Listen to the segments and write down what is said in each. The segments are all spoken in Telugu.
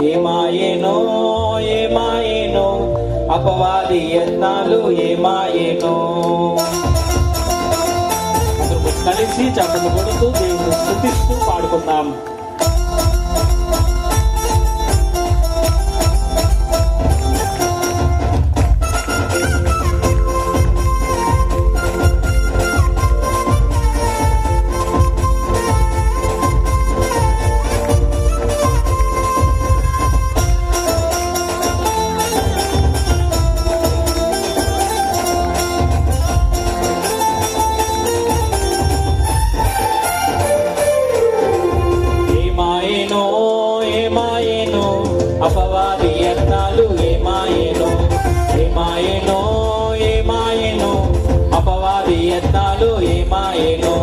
ఏమాయేనో ఏమాయేనో అపవాది యత్నాలు ఏమాయేనో. కలిసి చప్పట్లు కొడుతూ దేవుని స్తుతిస్తూ పాడుకుందాం. అపవాది యత్నాలు ఏమాయేనో ఏమాయేనో ఏమాయేనో అపవాది యత్నాలు ఏమాయేనో.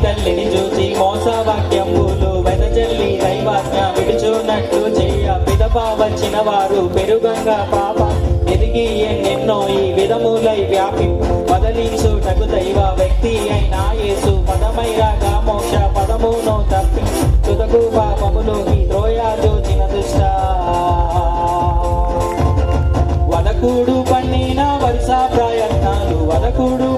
తల్లిని చూచి మోసవాక్యములు వెదజల్లి దైవాజ్ఞ విడుచున్నట్లు చెయ్య పిదప వచ్చిన వారు పెరుగంగా పాప ఎదిగి ఎన్నెన్నో ఈ విధములై వ్యాపి వదలించుటకు దైవ వ్యక్తి అయినా యేసు పదమైరాగా మోక్ష పదమును తప్పి తుదకు పాపములోకి త్రోయాజోచిన దుష్ట వదకుడు పన్నిన వరుస ప్రయత్నాలు వదకుడు